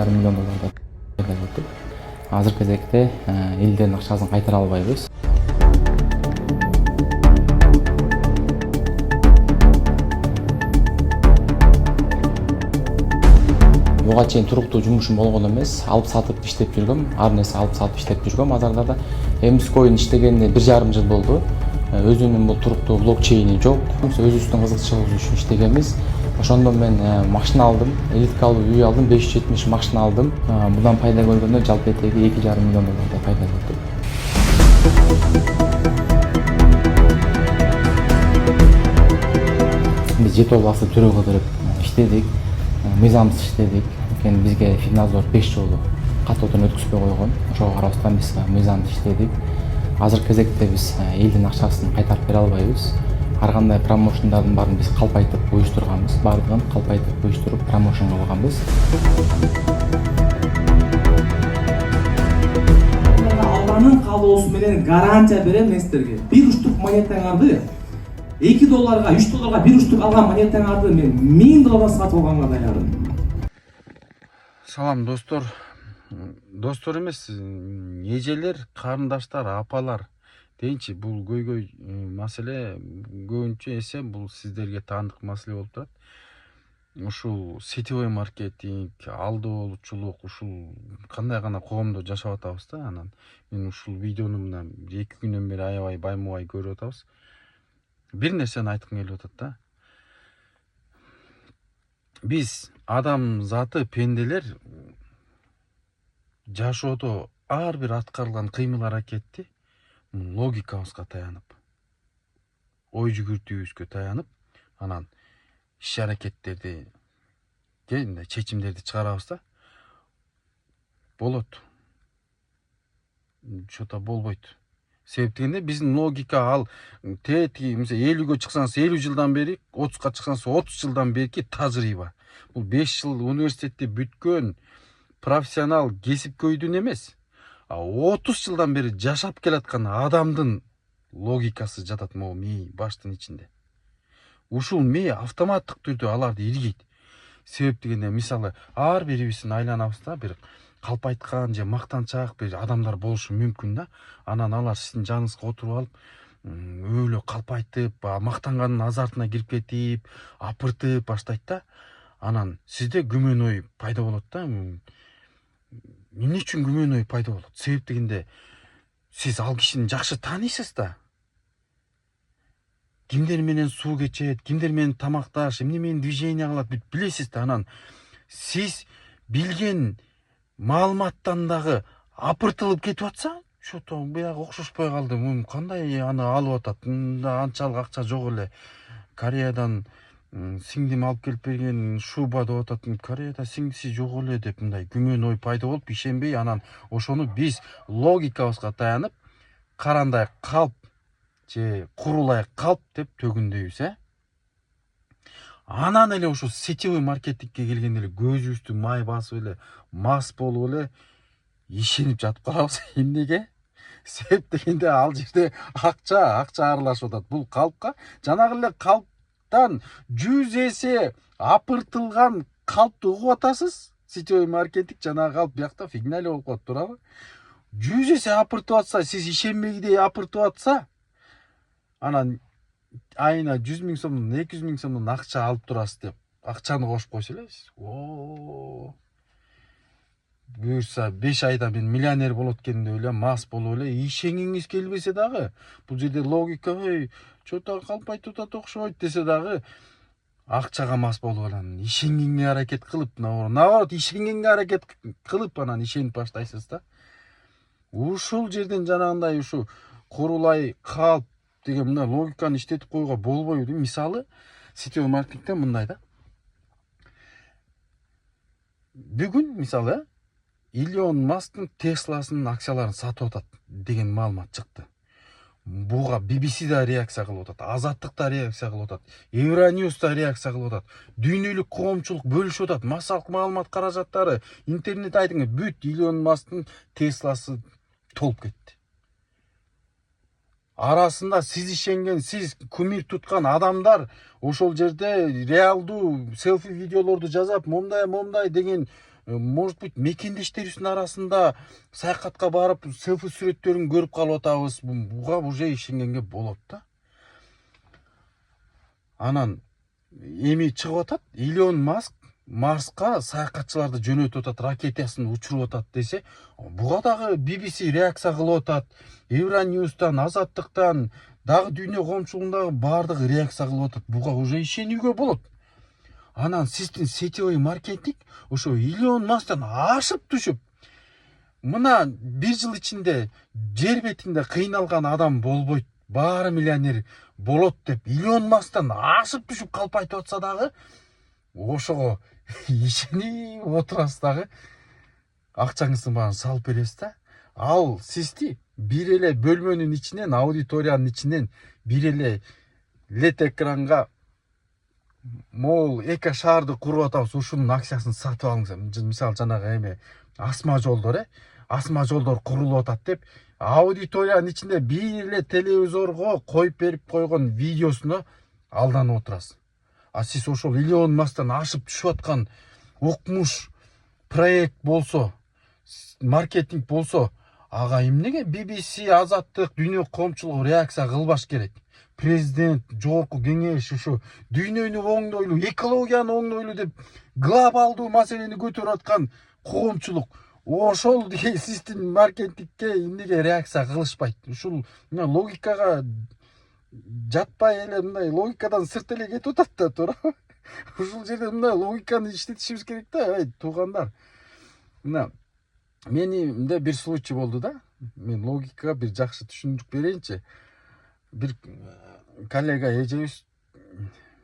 миллион долларда пайда көрдүк. Азыркы кезекте элдердин акчасын кайтара албайбыз. Буга чейин туруктуу жумушум болгон эмес, алып сатып иштеп жүргөм, ар нерсе алып сатып иштеп жүргөм. Азырда MScoin иштегенине 1,5 жыл болду. Өзүнүн бул туруктуу блокчейни жок. Өзүбүздүн кызыкчылыгыбыз үчүн иштегенбиз. Ошондо мен машина алдым, элиткалуу үй алдым, 570 машина алдым. Будан пайда көргөндө жалпы этеги 2,5 миллион долларда пайда көрдүк. Биз 7 областы төрө кылдырып иштедик, мыйзамсыз иштедик. Бизге Финнадзор 5 жолу каттоодон өткүзбөй койгон. Ошого карабастан биз мыйзамсыз иштедик. Азыркы кезекте биз элдин акчасын кайтарып бере албайбыз. Ар кандай промоушндардын баарын биз калпайтып уюштурганбыз. Бардыгын калпайтып уюштуруп промоушн кылганбыз. Алланын каалоосу менен гарантия берем мен силерге. Бир уштук монетаңарды $2, $3 бир уштук алган монетаңарды мен $1000 сатып алганга даярмын. Салам достор. Достор эмес, эжелер, карындаштар, апалар дейинчи, бул көйгөй маселе көбүнчө эсе бул сиздерге таандык маселе болуп турат. Ушул сетевой маркетинг, алдоолучулук, ушул кандай гана коомдо жашап атабыз да. Анан мен ушул видеону мына 2 күндөн бери аябай баймубай көрүп атабыз. Бир нерсени айткым келип атат да. Биз адам заты, пенделер жашоодо ар бир аткарылган кыймыл аракетти логикабызга таянып, ой жүгүртүүбүзгө таянып, анан иш аракеттерди, чечимдерди чыгарабыз да. Болот. Что-то болбойт. Себеп дегенде биздин логика ал тети, мисалы 50гө чыксаңыз 50 жылдан бери, 30га чыксаңыз 30 жылдан берки тажрыйба. Бул 5 жыл университетти бүткөн профессионал кесипкөйдүн эмес, 30 жылдан бери жашап келаткан адамдын логикасы жатат могу мээ баштын ичинде. Ушул мээ автоматтык түрдө аларды иргейт. Себеп дегенде мисалы ар бирибиздин айланабызда бир калпайткан же мактанчак бир адамдар болушу мүмкүн да. Анан алар сиздин жаныңызга отуруп алып, өөлө калпайтып, мактанганын азартына кирип кетип, апыртып баштайт да. Анан сизде күмөн ой пайда болот да. Эмне үчүн күмөн ой пайда болот? Себеп дегенде сиз ал кишини жакшы тааныйсыз да. Кимдер менен суу кечет, кимдер менен тамакташ, эмне менен движение кылат, бүт билесиз да. Анан сиз билген маалыматтан дагы апыртылып кетип атса, что-то буяга окшошпой калды, кандай аны алып атат, анчалык акча жок эле. Кореядан сиңдим алып келип берген шуба деп атат, Кореяда сиңдиси жок эле деп мындай күмөн ой пайда болуп, ишенбей, анан ошону биз логикабызга таянып, карандай калп же курулай калп деп төгүндөйбүз, Анан эле ошо сетевой маркетингке келгенде эле көзүбүздү май басып эле, мас болуп эле ишенип жатып калабыз. Эмнеге? Себеп дегенде ал жерде акча аралашып атат. Бул калпка жанагы эле калптан 100 эсе апыртылган калпты угуп атасыз. Сетевой маркетинг жанагы калп биякта фигня эле болуп калат, туурабы? 100 эсе апыртып атса, сиз ишенбегидей апыртып атса, анан айына 100 000 сомдон 200 000 сомдон акча алып турасыз деп акчаны кошуп койсо элебиз. Буюрса 5 айда мен миллионер болот экенмин деп эле, мас болуп эле ишенгиңиз келбесе дагы, бул жерде логика, что-то калпайтып атат окшойт десе дагы, акчага мас болуп анан ишенгенге аракет кылып, наоборот ишенгенге аракет кылып анан ишенип баштайсыз да. Ушул жерден жанагындай ушу курулай калп деген мына логиканы иштетип коюуга болбойбу? Мисалы сетевой маркетингте мындай да. Бүгүн мисалы Илон Масктын Тесласынын акцияларын сатып атат деген маалымат чыкты. Буга BBC да реакция кылып атат, Азаттык да реакция кылып атат, Евроньюз да реакция кылып атат, дүйнөлүк коомчулук бөлүшүп атат, массалык маалымат каражаттары, интернет айтыңыз бүт Илон Масктын Тесласы толуп кетти. Арасында сиз ишенген, сиз кумир туткан адамдар ошол жерде реалдуу селфи видеолорду жазап, момдай деген может быть мекендештерибиздин арасында саякатка барып селфи сүрөттөрүн көрүп калып атабыз. Буга уже ишенгенге болот да. Анан эми чыгып атат, Илон Маск Марска саякатчыларды жөнөтүп атат, ракетасын учуруп атат десе, буга дагы BBC реакция кылып атат. Евроньюстан, Азаттыктан, дагы дүйнө коомчулугундагы баардыгы реакция кылып атат. Буга уже ишенүүгө болот. Анан сиздин сетевой маркетинг ошо Илон Масктан ашып түшүп, мына бир жыл ичинде жер бетинде кыйналган адам болбойт, баары миллионер болот деп Илон Масктан ашып түшүп калп айтып атса дагы, ошого ишенип отурасыз дагы, акчаңызды мага салып бересиз да. Ал сизди бир эле бөлмөнүн ичинен, аудиториянын ичинен бир эле LED экранга могул эки шаарды куруп атабыз, ушунун акциясын сатып алыңыз. Мисалы жанагы эме асма жолдор, асма жолдор курулуп атат деп аудиториянын ичинде бир эле телевизорго коюп берип койгон видеосуна алданып отурасыз. А сиз ошол Илон Масктан ашып түшүп аткан укмуш проект болсо, маркетинг болсо, ага эмнеге BBC, Азаттык, дүйнө коомчулугу реакция кылбаш керек? Президент, жогорку кеңеш ушу дүйнөнү оңдойлу, экологияны оңдойлу деп глобалдуу маселени көтөрүп аткан коомчулук ошол сиздин маркетингке эмнеге реакция кылышпайт? Ушул логикага жатпай эле, мындай логикадан сырт эле кетип атат да, туура. Ушул жерде мындай логиканы иштетишибиз керек да, туугандар. Мына менимде бир случай болду да. Мен логикага бир жакшы түшүндүрүп берейинчи. Бир коллега эжебиз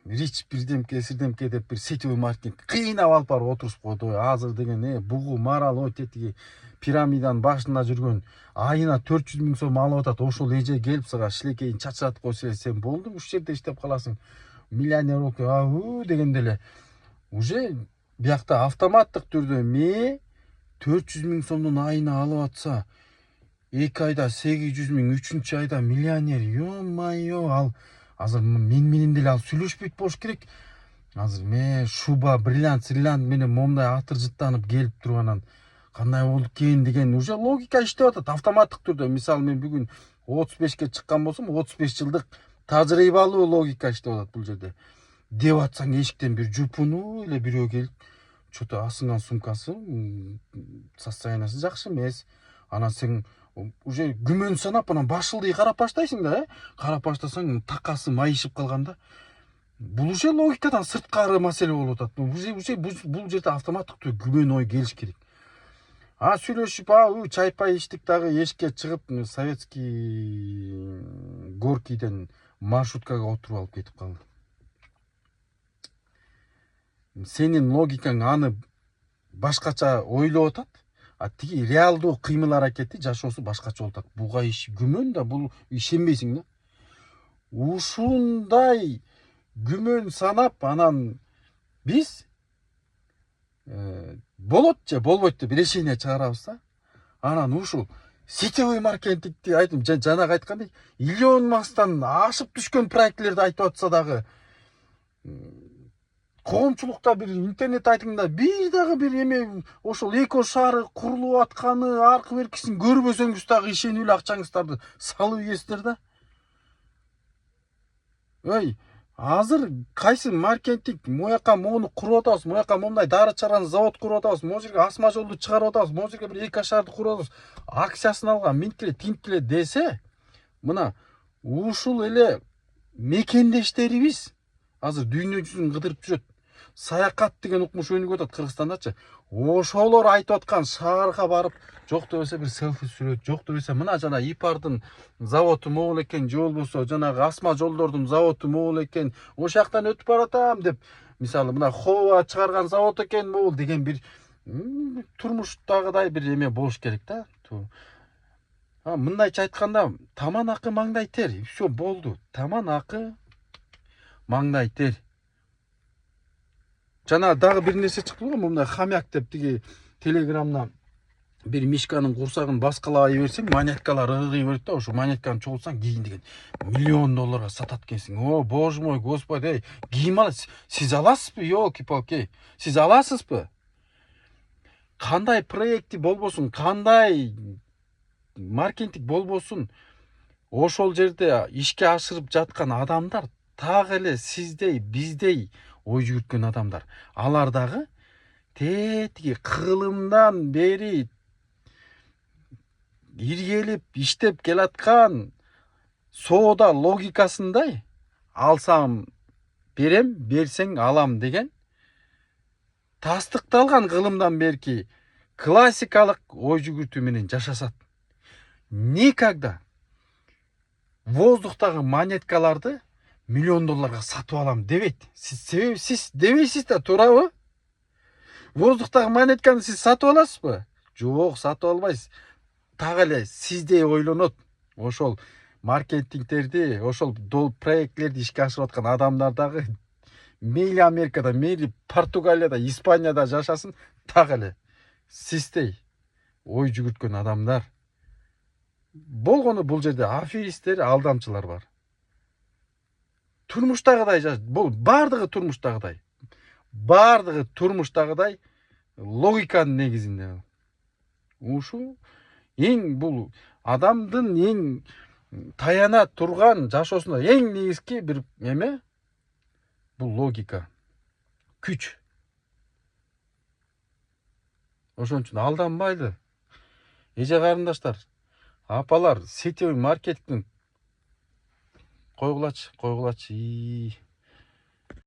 рич бирдемке сирдемке деп бир сетевой маркетинг кыйнап алып барып отурушуп койду. Азыр деген бугу марал тетиги пирамиданын башында жүргөн айына 400 000 сом алып атат. Ошол эже келип сага шилекейин чачыратып койсо, сен болдуң ушул жерде иштеп каласың, миллионер болуп дегенде эле уже биякта автоматтык түрдө 400 000 сомдун айына алып атса, 2 айда 800 000, 3-чү айда миллионер. Ё-майё, ал азыр менен деле ал сүйлөшпөйт болуш керек. Азыр шуба, бриллиант менен момундай атыр жыттанып келип турганан кандай болду экен деген уже логика иштеп атат автоматтык түрдө. Мисалы мен бүгүн 35ке чыккан болсом, 35 жылдык тажрыйбалуу логика иштеп атат бул жерде. Деп атсаң эшиктен бир жупуну эле бирөө келип, что-то асынган сумкасы, состояниясы жакшы эмес. Анан сен уже күмөн санап анан башылдый карап баштайсың да, карап баштасаң такасы майышып калганда, бул уже логикадан сырткары маселе болуп атат. Уже бул жерде автоматтык түрдө күмөн ой келиш керек. Сүйлөшүп, чай-пай иштик дагы эшикке чыгып, советский горкийден маршруткага отуруп алып кетип калды. Сенин логикаң аны башкача ойлоп атат, а тиги реалдуу кыймыл аракети жашоосу башкача болуп атат. Буга күмөн да, бул ишенбейсиң да. Ушундай күмөн санап, анан биз болот же болбойт деп решение чыгарабыз да. Анан ушул сетевой маркетингти айтып, жанагы айткандай, Илон Масктан ашып түшкөн проектлерди айтып атса дагы, коомчулукта бир интернет айтыңда бир дагы бир эме ошол эко шаары курулуп атканы аркы беркисин көрбөсөңүз дагы ишенип эле акчаңыздарды салып ийесиздер да. Азыр кайсы маркетинг, мояка мону куруп атабыз, мояка момундай дары чыгарган завод куруп атабыз, могу жерге асма жолду чыгарып атабыз, могу жерге бир эко шаарды куруп атабыз, акциясын алган минткиле тинткиле десе, мына ушул эле мекендештерибиз азыр дүйнө жүзүн кыдырып жүрөт. Саякат деген укмуш өнүгүп атат Кыргызстандачы. Ошолор айтып аткан шаарга барып, жок дебесе бир селфи сүрөт, жок дебесе мына жана ИПАРдын заводу могул экен, же болбосо жанагы асма жолдордун заводу могул экен, ошол жактан өтүп баратам деп, мисалы мына Хова чыгарган завод экен могул деген бир турмуштагыдай бир эме болуш керек да. Мындайча айтканда, таман акы маңдай тер. Всё болду. Таман акы маңдай тер. Жана дагы бир нерсе чыкты го, мындай хамяк деп тиги телеграмда бир мишканын курсагын баскалабай берсең, монеткалар ыргый берет да, ошо монетканы чогултсаң кийин деген $1 000 $га сатат экенсиң. О, боже мой, господи, кийим аласыз. Сиз аласызбы, ёлки-палки? Сиз аласызбы? кандай проекти болбосун, кандай маркетинг болбосун, ошол жерде ишке ашырып жаткан адамдар так эле сиздей, биздей ой жүгүрткөн адамдар. Алар дагы тетиги кылымдан бери иргелип иштеп келаткан соода логикасындай алсам берем, берсең алам деген тастыкталган кылымдан берки классикалык ой жүгүртүү менен жашасат. Никогда воздухтагы монеткаларды $1,000,000 сатып алам дебейт. Себеби сиз дебейсиз да, туурабы? Воздухтагы монетканы сиз сатып аласызбы? Жок, сатып албайсыз. Так эле сиздей ойлонот. Ошол маркетингтерди, ошол проектлерди ишке ашырып аткан адамдар дагы мейли Америкада, мейли Португалияда, Испанияда жашасын, так эле сиздей ой жүгүрткөн адамдар. Болгону бул жерде аферисттер, алдамчылар бар. Турмуштагыдай бул бардыгы турмуштагыдай. Бардыгы турмуштагыдай логиканын негизинде. Ушу эң бул адамдын эң таяна турган жашоосунда эң негизги бир эме бул логика, күч. Ошон үчүн алданбайлы. Эже карындаштар, апалар, сетевой маркетингдин койгулачы.